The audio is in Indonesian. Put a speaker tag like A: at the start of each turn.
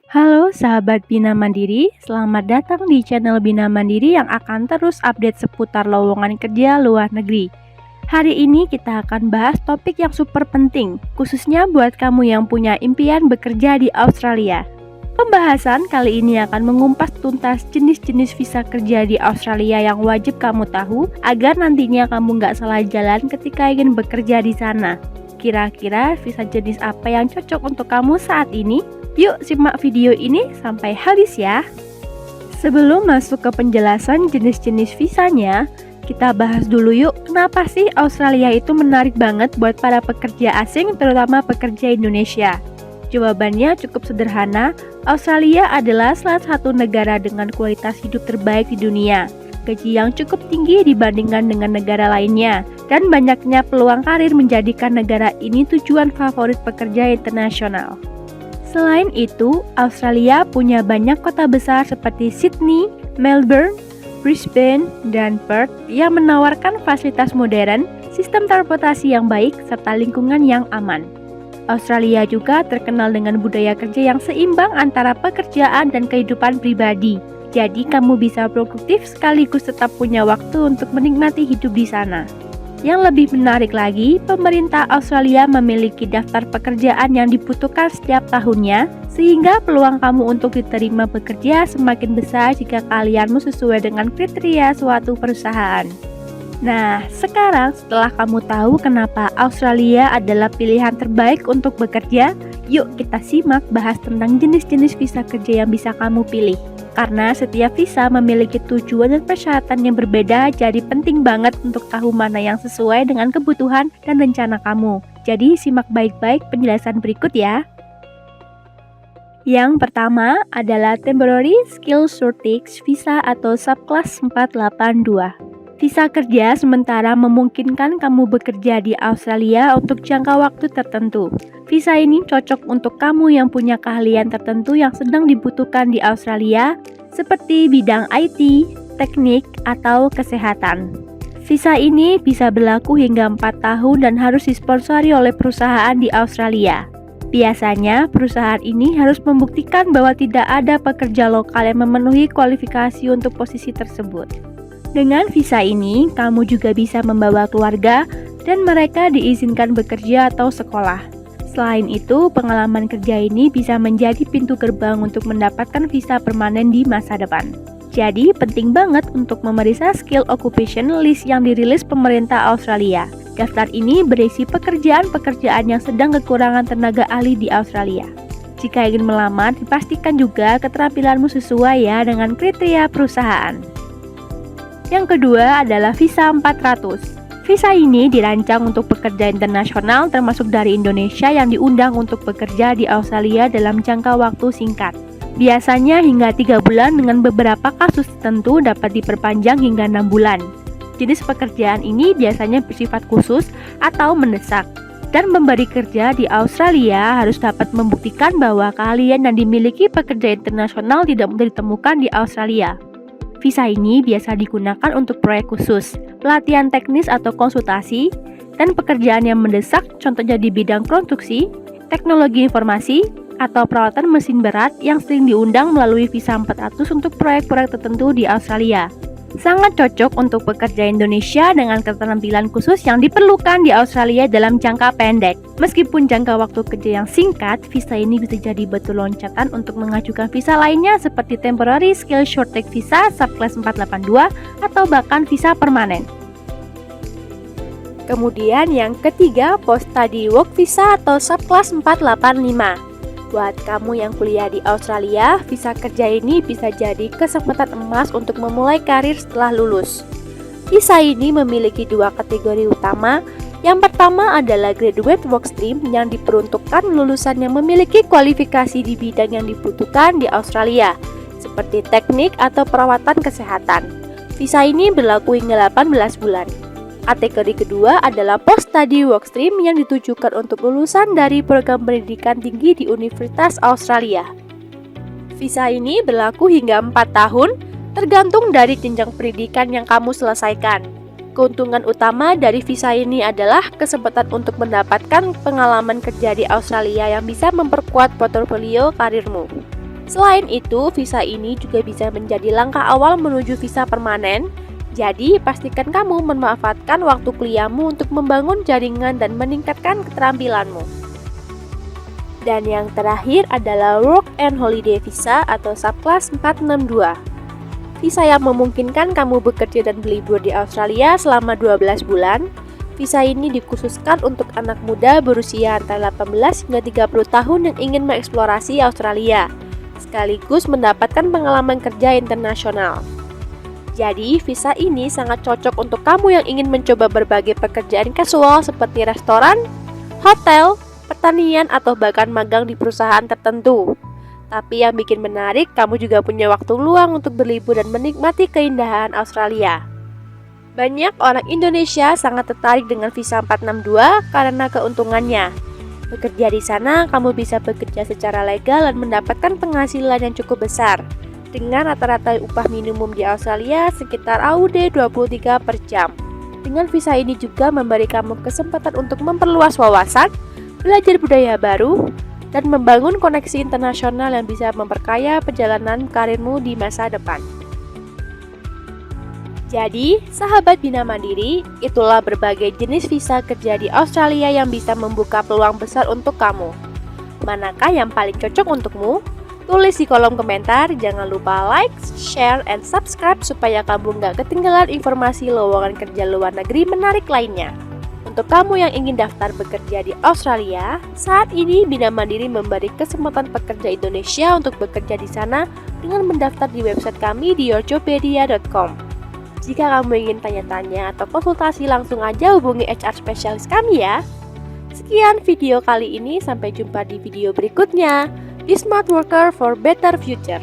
A: Halo sahabat Bina Mandiri, selamat datang di channel Bina Mandiri yang akan terus update seputar lowongan kerja luar negeri. Hari ini kita akan bahas topik yang super penting, khususnya buat kamu yang punya impian bekerja di Australia. Pembahasan kali ini akan mengumpas tuntas jenis-jenis visa kerja di Australia yang wajib kamu tahu agar nantinya kamu nggak salah jalan ketika ingin bekerja di sana. Kira-kira visa jenis apa yang cocok untuk kamu saat ini? Yuk simak video ini sampai habis ya. Sebelum masuk ke penjelasan jenis-jenis visanya, kita bahas dulu yuk kenapa sih Australia itu menarik banget buat para pekerja asing terutama pekerja Indonesia. Jawabannya cukup sederhana, Australia adalah salah satu negara dengan kualitas hidup terbaik di dunia. Gaji yang cukup tinggi dibandingkan dengan negara lainnya, dan banyaknya peluang karir menjadikan negara ini tujuan favorit pekerja internasional. Selain itu, Australia punya banyak kota besar seperti Sydney, Melbourne, Brisbane, dan Perth yang menawarkan fasilitas modern, sistem transportasi yang baik, serta lingkungan yang aman. Australia juga terkenal dengan budaya kerja yang seimbang antara pekerjaan dan kehidupan pribadi. Jadi kamu bisa produktif sekaligus tetap punya waktu untuk menikmati hidup di sana. Yang lebih menarik lagi, pemerintah Australia memiliki daftar pekerjaan yang dibutuhkan setiap tahunnya, sehingga peluang kamu untuk diterima bekerja semakin besar jika kalianmu sesuai dengan kriteria suatu perusahaan. Nah, sekarang setelah kamu tahu kenapa Australia adalah pilihan terbaik untuk bekerja, yuk kita simak bahas tentang jenis-jenis visa kerja yang bisa kamu pilih. Karena setiap visa memiliki tujuan dan persyaratan yang berbeda, jadi penting banget untuk tahu mana yang sesuai dengan kebutuhan dan rencana kamu. Jadi simak baik-baik penjelasan berikut ya. Yang pertama adalah Temporary Skill Shortage Visa atau Subclass 482. Visa kerja sementara memungkinkan kamu bekerja di Australia untuk jangka waktu tertentu. Visa ini cocok untuk kamu yang punya keahlian tertentu yang sedang dibutuhkan di Australia, seperti bidang IT, teknik, atau kesehatan. Visa ini bisa berlaku hingga 4 tahun dan harus disponsori oleh perusahaan di Australia. Biasanya, perusahaan ini harus membuktikan bahwa tidak ada pekerja lokal yang memenuhi kualifikasi untuk posisi tersebut. Dengan visa ini, kamu juga bisa membawa keluarga dan mereka diizinkan bekerja atau sekolah. Selain itu, pengalaman kerja ini bisa menjadi pintu gerbang untuk mendapatkan visa permanen di masa depan. Jadi, penting banget untuk memeriksa skill occupation list yang dirilis pemerintah Australia. Daftar ini berisi pekerjaan-pekerjaan yang sedang kekurangan tenaga ahli di Australia. Jika ingin melamar, dipastikan juga keterampilanmu sesuai ya dengan kriteria perusahaan. Yang kedua adalah visa 400. Visa ini dirancang untuk pekerja internasional termasuk dari Indonesia yang diundang untuk bekerja di Australia dalam jangka waktu singkat. Biasanya hingga 3 bulan dengan beberapa kasus tertentu dapat diperpanjang hingga 6 bulan. Jenis pekerjaan ini biasanya bersifat khusus atau mendesak. Dan pemberi kerja di Australia harus dapat membuktikan bahwa keahlian yang dimiliki pekerja internasional tidak mudah ditemukan di Australia. Visa ini biasa digunakan untuk proyek khusus, pelatihan teknis atau konsultasi, dan pekerjaan yang mendesak contohnya di bidang konstruksi, teknologi informasi, atau perawatan mesin berat yang sering diundang melalui visa 400 untuk proyek-proyek tertentu di Australia. Sangat cocok untuk pekerja Indonesia dengan keterampilan khusus yang diperlukan di Australia dalam jangka pendek. Meskipun jangka waktu kerja yang singkat, visa ini bisa jadi batu loncatan untuk mengajukan visa lainnya seperti Temporary Skill Shortage Visa Subclass 482 atau bahkan visa permanen. Kemudian yang ketiga, Post Study Work Visa atau Subclass 485. Buat kamu yang kuliah di Australia, visa kerja ini bisa jadi kesempatan emas untuk memulai karir setelah lulus. Visa ini memiliki 2 kategori utama. Yang pertama adalah Graduate Workstream yang diperuntukkan lulusan yang memiliki kualifikasi di bidang yang dibutuhkan di Australia, seperti teknik atau perawatan kesehatan. Visa ini berlaku hingga 18 bulan. Kategori kedua adalah Post Study Workstream yang ditujukan untuk lulusan dari program pendidikan tinggi di Universitas Australia. Visa ini berlaku hingga 4 tahun, tergantung dari jenjang pendidikan yang kamu selesaikan. Keuntungan utama dari visa ini adalah kesempatan untuk mendapatkan pengalaman kerja di Australia yang bisa memperkuat portofolio karirmu. Selain itu, visa ini juga bisa menjadi langkah awal menuju visa permanen. Jadi, pastikan kamu memanfaatkan waktu kuliahmu untuk membangun jaringan dan meningkatkan keterampilanmu. Dan yang terakhir adalah Work and Holiday Visa atau subclass 462. Visa yang memungkinkan kamu bekerja dan berlibur di Australia selama 12 bulan. Visa ini dikhususkan untuk anak muda berusia antara 18 hingga 30 tahun yang ingin mengeksplorasi Australia, sekaligus mendapatkan pengalaman kerja internasional. Jadi, visa ini sangat cocok untuk kamu yang ingin mencoba berbagai pekerjaan kasual seperti restoran, hotel, pertanian, atau bahkan magang di perusahaan tertentu. Tapi yang bikin menarik, kamu juga punya waktu luang untuk berlibur dan menikmati keindahan Australia. Banyak orang Indonesia sangat tertarik dengan visa 462 karena keuntungannya. Bekerja di sana, kamu bisa bekerja secara legal dan mendapatkan penghasilan yang cukup besar. Dengan rata-rata upah minimum di Australia sekitar AUD 23 per jam. Dengan visa ini juga memberi kamu kesempatan untuk memperluas wawasan, belajar budaya baru, dan membangun koneksi internasional yang bisa memperkaya perjalanan karirmu di masa depan. Jadi, sahabat Bina Mandiri, itulah berbagai jenis visa kerja di Australia yang bisa membuka peluang besar untuk kamu. Manakah yang paling cocok untukmu? Tulis di kolom komentar, jangan lupa like, share, and subscribe supaya kamu nggak ketinggalan informasi lowongan kerja luar negeri menarik lainnya. Untuk kamu yang ingin daftar bekerja di Australia, saat ini Bina Mandiri memberi kesempatan pekerja Indonesia untuk bekerja di sana dengan mendaftar di website kami di yourjobpedia.com. Jika kamu ingin tanya-tanya atau konsultasi, langsung aja hubungi HR spesialis kami ya. Sekian video kali ini, sampai jumpa di video berikutnya. Be smart worker for better future.